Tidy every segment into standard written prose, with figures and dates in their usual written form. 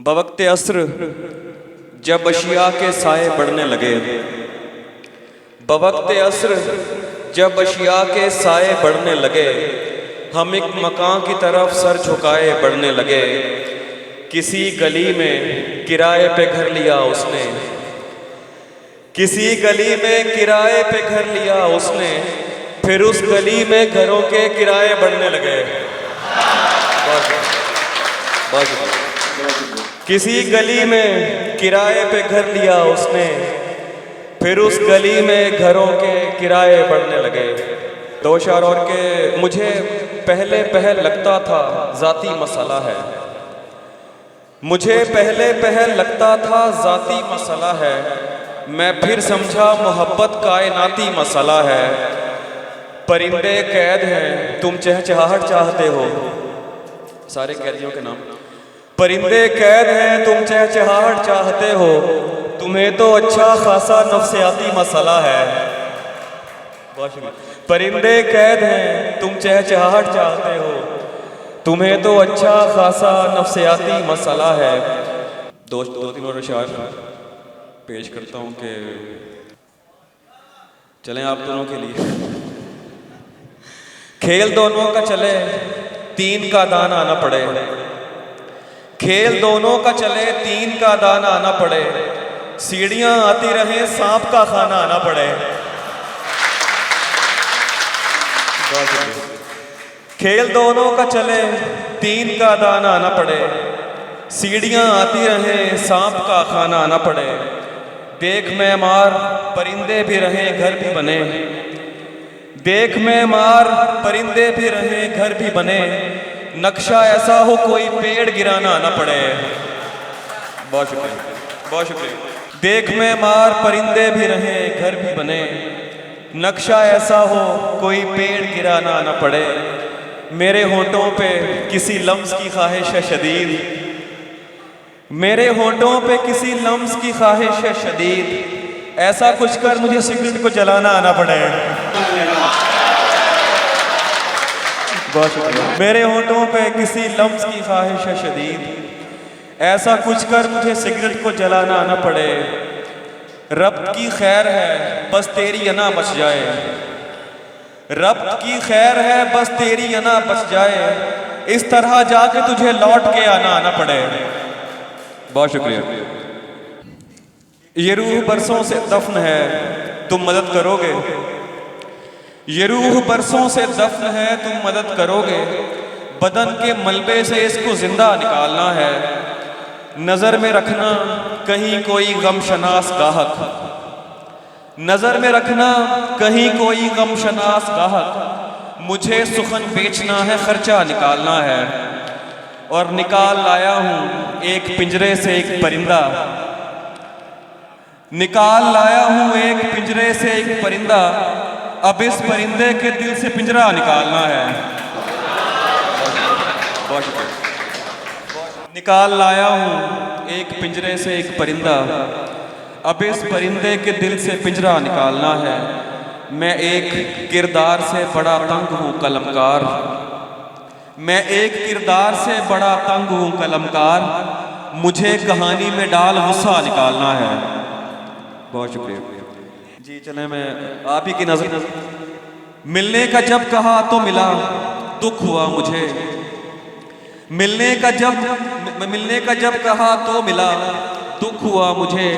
बवक्ते अस्र जब अशिया के साए बढ़ने लगे, बवक्ते अस्र जब अशिया के साए बढ़ने लगे, हम एक मकान की तरफ सर झुकाए बढ़ने लगे। किसी गली में किराए पे घर लिया उसने, किसी गली में किराए पे घर लिया उसने, फिर उस गली में घरों के किराए बढ़ने लगे। किसी गली में किराए पे घर लिया उसने, फिर उस गली में घरों के किराए बढ़ने लगे। दो शार और के मुझे पहले लगता था जाती मसला है, मुझे पहले लगता था जाती मसला है, मैं फिर समझा मोहब्बत कायनाती मसला है। परिंदे कैद हैं तुम चहचहाहट चाहते हो, सारे कैदियों के नाम। परिंदे कैद हैं तुम चहचहाहट चाहते हो, तुम्हें तो अच्छा खासा नफ्सियाती मसला है। परिंदे कैद हैं तुम चहचहाहट चाहते हो, तुम्हें तो अच्छा खासा नफ्सियाती मसला है। दो तीन और अशार पेश करता हूँ कि चलें आप दोनों के लिए। खेल दोनों का चले तीन का दाना आना पड़े, खेल दोनों का चले तीन का दाना आना पड़े, सीढ़ियां आती रहे सांप का खाना आना पड़े। खेल दोनों का चले तीन का दाना आना पड़े, सीढ़ियां आती रहे सांप का खाना आना पड़े। देख मैं मार परिंदे भी रहे घर भी बने, देख मैं मार परिंदे भी रहे घर भी बने, नक्शा ऐसा हो कोई पेड़ गिराना ना पड़े। बहुत शुक्रिया, बहुत शुक्रिया। देख मैं मार परिंदे भी रहे घर भी बने, नक्शा ऐसा हो कोई पेड़ गिराना ना पड़े। मेरे होंठों पे किसी लम्स की ख्वाहिश है शदीद, मेरे होंठों पे किसी लम्स की ख्वाहिश है शदीद, ऐसा कुछ कर मुझे सिगरेट को जलाना आना पड़े। बहुत शुक्रिया। मेरे होंठों पे किसी लम्स की ख्वाहिश है शदीद, ऐसा कुछ कर मुझे सिगरेट को जलाना आना पड़े। रब की खैर है बस तेरी अना बच जाए, रब की खैर है बस तेरी अना बच जाए, इस तरह जाके तुझे लौट के आना पड़े। बहुत शुक्रिया। ये रूह बरसों से दफन है तुम मदद करोगे, ये रूह बरसों से दफन है तुम मदद करोगे, बदन के मलबे से इसको जिंदा निकालना है। नजर में रखना कहीं कोई गमशनास गाहक, नजर में रखना कहीं कोई गमशनास गाहक, मुझे सुखन बेचना है खर्चा निकालना है। और निकाल लाया हूं एक पिंजरे से एक परिंदा, निकाल लाया हूं एक पिंजरे से एक परिंदा, अब इस परिंदे के दिल से पिंजरा निकालना है। निकाल लाया हूं एक पिंजरे से एक परिंदा, अब इस परिंदे के दिल से पिंजरा निकालना है। मैं एक किरदार से बड़ा तंग हूं कलमकार, मैं एक किरदार से बड़ा तंग हूं कलमकार, मुझे कहानी में डाल गुस्सा निकालना है। बहुत शुक्रिया जी। चले मैं आप ही की नजर। मिलने का जब कहा तो मिला दुख हुआ मुझे, मिलने का जब कहा तो मिला दुख हुआ मुझे,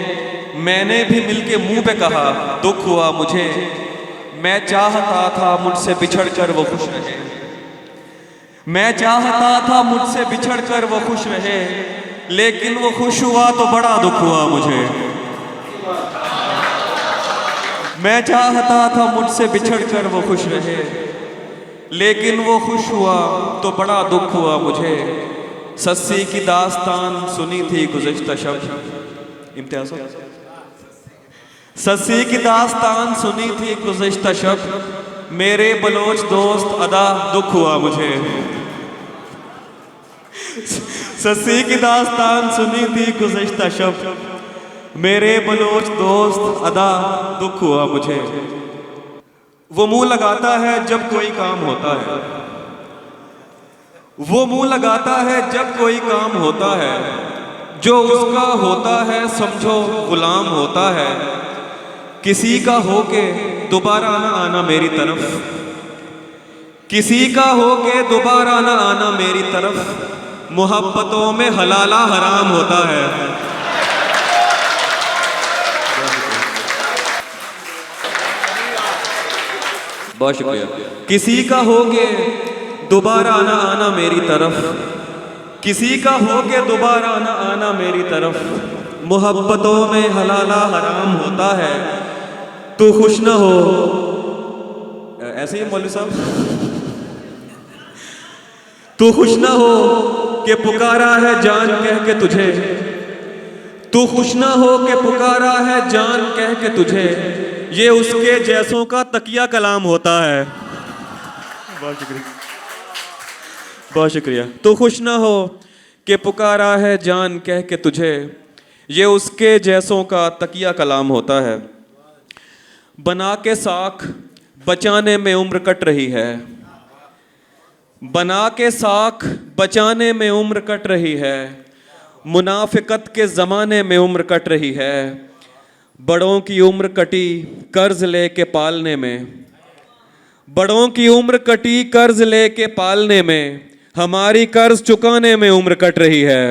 मैंने भी मिलके मुंह पे कहा दुख हुआ मुझे। मैं चाहता था मुझसे बिछड़ कर वो खुश रहे, मैं चाहता था मुझसे बिछड़ कर वो खुश रहे, लेकिन वो खुश हुआ तो बड़ा दुख हुआ मुझे। मैं चाहता था मुझसे बिछड़ कर वो खुश रहे, लेकिन वो खुश हुआ तो बड़ा दुख हुआ मुझे। सस्सी की दास्तान सुनी थी गुज़िश्ता शब, इम्तियाज़ सस्सी की दास्तान सुनी थी गुज़िश्ता शब, मेरे बलोच दोस्त अदा दुख हुआ मुझे। सस्सी की दास्तान सुनी थी गुज़िश्ता शब, मेरे बलोच दोस्त अदा दुख हुआ मुझे। वो मुंह लगाता है जब कोई काम होता है, वो मुंह लगाता है जब कोई काम होता है, जो उसका होता है समझो गुलाम होता है, किसी का होके दोबारा ना आना मेरी तरफ, किसी का होके दोबारा ना आना मेरी तरफ, मोहब्बतों में हलाला हराम होता है। बहुत शुक्रिया। किसी का होके दोबारा ना आना मेरी तरफ, किसी का होके दोबारा ना आना मेरी तरफ, मोहब्बतों में हलाला हराम होता है, तू खुश ना हो। ऐसे ही मौलवी साहब, तू खुश ना हो कि पुकारा है जान कह के तुझे, तू खुश ना हो कि पुकारा है जान कह के तुझे, ये उसके जैसों का तकिया कलाम होता है। बहुत शुक्रिया, बहुत शुक्रिया। तू खुश ना हो कि पुकारा है जान कह के तुझे, ये उसके जैसों का तकिया कलाम होता है। बना के साख बचाने में उम्र कट रही है, बना के साख बचाने में उम्र कट रही है, मुनाफिकत के ज़माने में उम्र कट रही है, बड़ों की उम्र कटी कर्ज लेके पालने में, बड़ों की उम्र कटी कर्ज लेके पालने में, हमारी कर्ज चुकाने में उम्र कट रही है।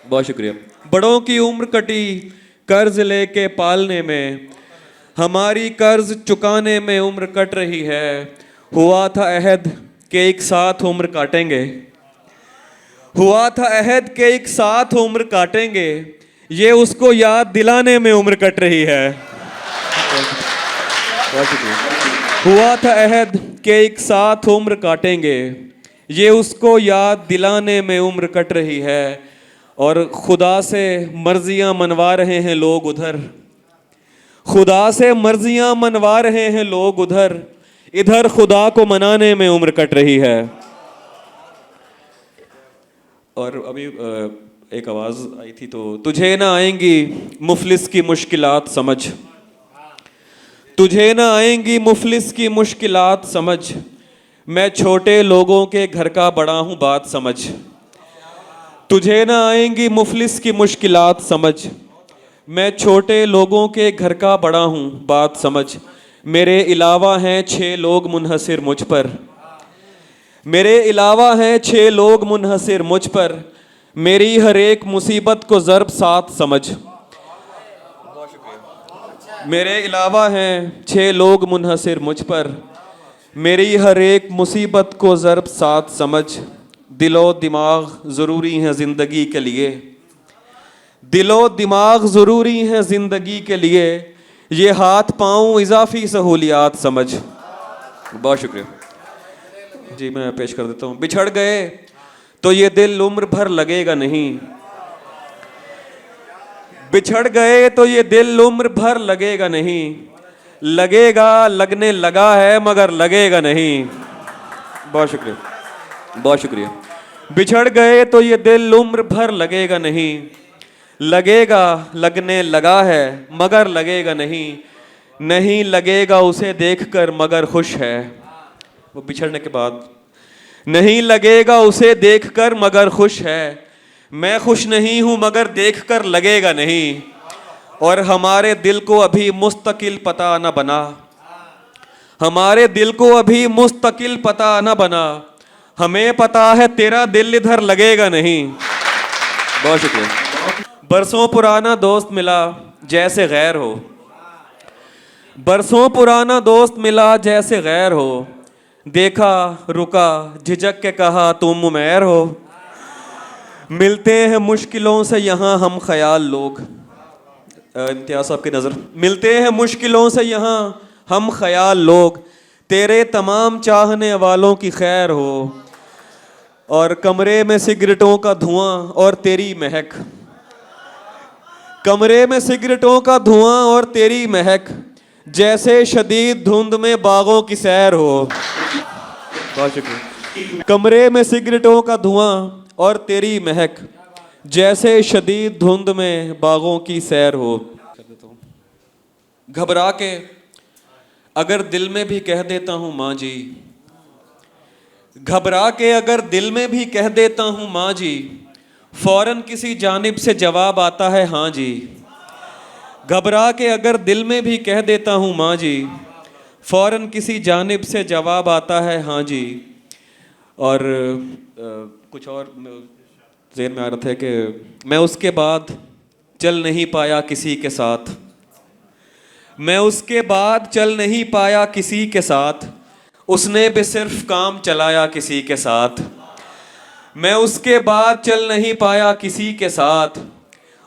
बहुत शुक्रिया। बड़ों की उम्र कटी कर्ज लेके पालने में, हमारी कर्ज चुकाने में उम्र कट रही है। हुआ था अहद के एक साथ उम्र काटेंगे, हुआ था अहद के एक साथ उम्र काटेंगे, ये उसको याद दिलाने में उम्र कट रही है। हुआ था अहद के एक साथ उम्र काटेंगे, ये उसको याद दिलाने में उम्र कट रही है। और खुदा से मर्जियां मनवा रहे हैं लोग उधर, खुदा से मर्जियां मनवा रहे हैं लोग उधर, इधर खुदा को मनाने में उम्र कट रही है। और अभी एक आवाज़ आई थी, तो तुझे ना आएंगी मुफलिस की मुश्किलात समझ, तुझे ना आएंगी मुफलिस की मुश्किलात समझ, मैं छोटे लोगों के घर का बड़ा हूँ बात समझ, तुझे ना आएंगी मुफलिस की मुश्किलात समझ, मैं छोटे लोगों के घर का बड़ा हूँ बात समझ, मेरे अलावा हैं 6 लोग मुनहसिर मुझ पर, मेरे अलावा हैं 6 लोग मुनहसिर मुझ पर, मेरी हर एक मुसीबत को ज़र्ब 7 समझ, मेरे अलावा हैं 6 लोग मुनहसिर मुझ पर, मेरी हर एक मुसीबत को ज़र्ब 7 समझ, दिलो दिमाग ज़रूरी हैं ज़िंदगी के लिए, दिलो दिमाग ज़रूरी हैं ज़िंदगी के लिए, ये हाथ पाँव इजाफी सहूलियात समझ। बहुत शुक्रिया जी। मैं पेश कर देता हूँ। बिछड़ गए तो ये दिल उम्र भर लगेगा नहीं, बिछड़ गए तो ये दिल उम्र भर लगेगा नहीं, लगेगा लगने लगा है मगर लगेगा नहीं। बहुत शुक्रिया, बहुत शुक्रिया। बिछड़ गए तो ये दिल उम्र भर लगेगा नहीं, लगेगा लगने लगा है मगर लगेगा नहीं, नहीं लगेगा उसे देखकर मगर खुश है। वो बिछड़ने के बाद नहीं लगेगा उसे देखकर मगर खुश है, मैं खुश नहीं हूं मगर देखकर लगेगा नहीं, और हमारे दिल को अभी मुस्तकिल पता न बना, हमारे दिल को अभी मुस्तकिल पता न बना, हमें पता है तेरा दिल इधर लगेगा नहीं। बहुत शुक्रिया। बरसों पुराना दोस्त मिला जैसे गैर हो, बरसों पुराना दोस्त मिला जैसे गैर हो, देखा रुका झिझक के कहा तुम उमैर हो, मिलते हैं मुश्किलों से यहाँ हम ख्याल लोग, इम्तियाज़ साहब की नज़र, मिलते हैं मुश्किलों से यहाँ हम ख्याल लोग, तेरे तमाम चाहने वालों की खैर हो, और कमरे में सिगरेटों का धुआं और तेरी महक, कमरे में सिगरेटों का धुआं और तेरी महक, जैसे शदीद धुंध में बागों की सैर हो। बहुत शुक्रिया। कमरे में सिगरेटों का धुआं और तेरी महक, जैसे शदीद धुंध में बागों की सैर हो। घबरा के अगर दिल में भी कह देता हूँ माँ जी, घबरा के अगर दिल में भी कह देता हूँ माँ जी, फौरन किसी जानिब से जवाब आता है हाँ जी। घबरा के अगर दिल में भी कह देता हूँ माँ जी, फौरन किसी जानिब से जवाब आता है हाँ जी। और कुछ और ज़हन में आ रहा था कि मैं उसके बाद चल नहीं पाया किसी के साथ, मैं उसके बाद चल नहीं पाया किसी के साथ, उसने भी सिर्फ काम चलाया किसी के साथ। मैं उसके बाद चल नहीं पाया किसी के साथ,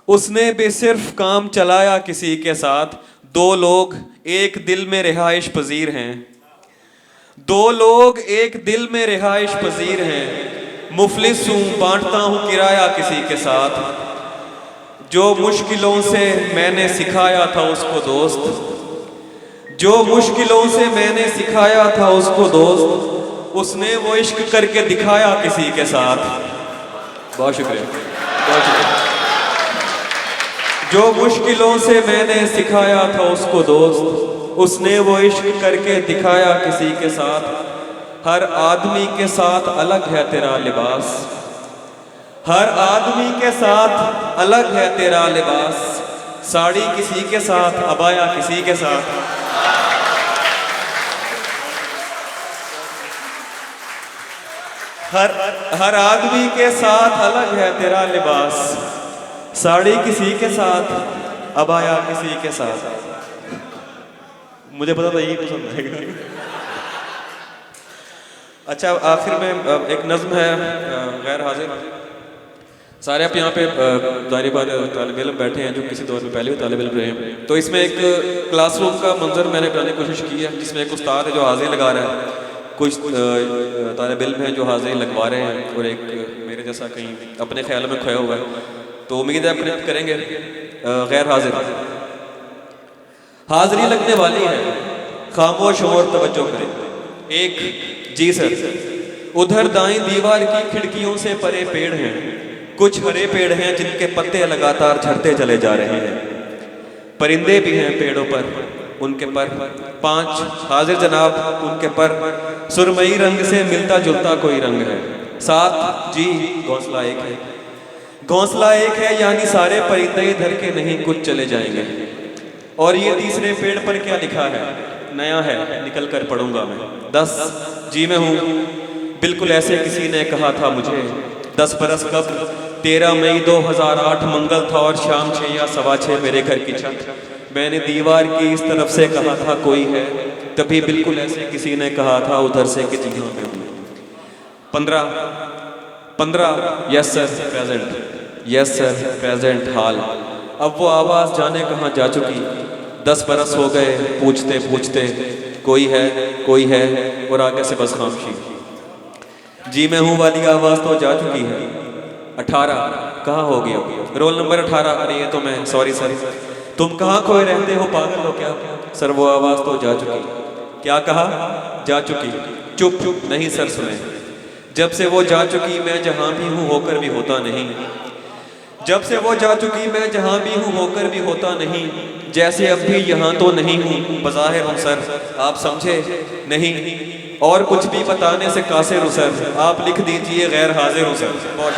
उसने भी सिर्फ काम चलाया किसी के साथ। दो लोग एक दिल में रिहाइश पजीर हैं, दो लोग एक दिल में रिहाइश पजीर हैं। मुफलिस हूँ बांटता हूँ किराया किसी के साथ, जो मुश्किलों से मैंने सिखाया था उसको दोस्त, जो मुश्किलों से मैंने सिखाया था उसको दोस्त, उसने वो इश्क करके दिखाया किसी के साथ। बहुत शुक्रिया, बहुत शुक्रिया। जो मुश्किलों से मैंने सिखाया था उसको दोस्त, उसने वो इश्क करके दिखाया किसी के साथ। हर आदमी के साथ अलग है तेरा लिबास, हर आदमी के साथ अलग है तेरा लिबास। साड़ी किसी के साथ, अबाया किसी के साथ। हर आदमी के साथ अलग है तेरा लिबास, साड़ी किसी के साथ, अबाया किसी के साथ। मुझे पता था यही पसंद आएगा। अच्छा, आखिर में एक नज्म है गैर हाजिर। सारे आप यहाँ पे ज़ाहिर बात तालिब इल्म बैठे हैं जो किसी दौर में पहले भी तालिब इल्म रहे हैं। तो इसमें एक क्लासरूम का मंजर मैंने बनाने की कोशिश की है, जिसमें एक उस्ताद है जो हाजिर लगा रहा है, कुछ तालिब इल्म हैं जो हाजिरी लगवा रहे हैं, और एक मेरे जैसा कहीं अपने ख्याल में खोया हुआ है। तो उम्मीद है आप कनेक्ट करेंगे। गैर हाजिर, हाजिरी लगने वाली है, खामोश और तवज्जो करें। एक, जी सर, उधर दाईं दीवार की खिड़कियों से परे पेड़ हैं, कुछ हरे पेड़ हैं जिनके पत्ते लगातार झड़ते चले जा रहे हैं। परिंदे भी हैं पेड़ों पर, उनके पर 5 हाजिर जनाब, उनके पर सुरमई रंग से मिलता जुलता कोई रंग है। 7, जी घोंसला एक है, घोंसला एक है, यानी सारे परिंदे इधर के नहीं, कुछ चले जाएंगे। और ये तीसरे पेड़ पर क्या लिखा है? नया है, निकल कर पढ़ूंगा मैं। 10, जी मैं हूँ, बिल्कुल ऐसे किसी ने कहा था मुझे। 10 बरस कब? 13 मई 2008 मंगल था और शाम 6 या सवा 6 मेरे घर की छत। मैंने दीवार की इस तरफ से कहा था कोई है, तभी बिल्कुल ऐसे किसी ने कहा था उधर से कि जी हाँ मैं हूँ। 15, yes sir present, yes sir present हाल। अब वो आवाज़ जाने कहाँ जा चुकी। 10 बरस हो गए पूछते पूछते, कोई है, और आगे से बस खामोशी। जी मैं हूँ वाली आवाज़ तो जा चुकी है। 18, कहाँ हो गया? रोल नंबर 18, अरे ये तो मैं, सॉरी सर। तुम कहाँ खोए रहते हो, पागल हो क्या? सर वो आवाज़ तो जा चुकी। क्या कहा? जा चुकी। चुप चुप, नहीं सर सुने। जब से वो जा चुकी मैं जहाँ भी हूँ होकर भी होता नहीं, जब से वो जा चुकी मैं जहाँ भी हूँ होकर भी होता नहीं। जैसे अब भी यहाँ तो नहीं हूँ, बज़ाहिर हूँ सर, आप समझे नहीं, और कुछ भी बताने से कासिर हूँ सर। आप लिख दीजिए गैर हाजिर हूँ सर। बहुत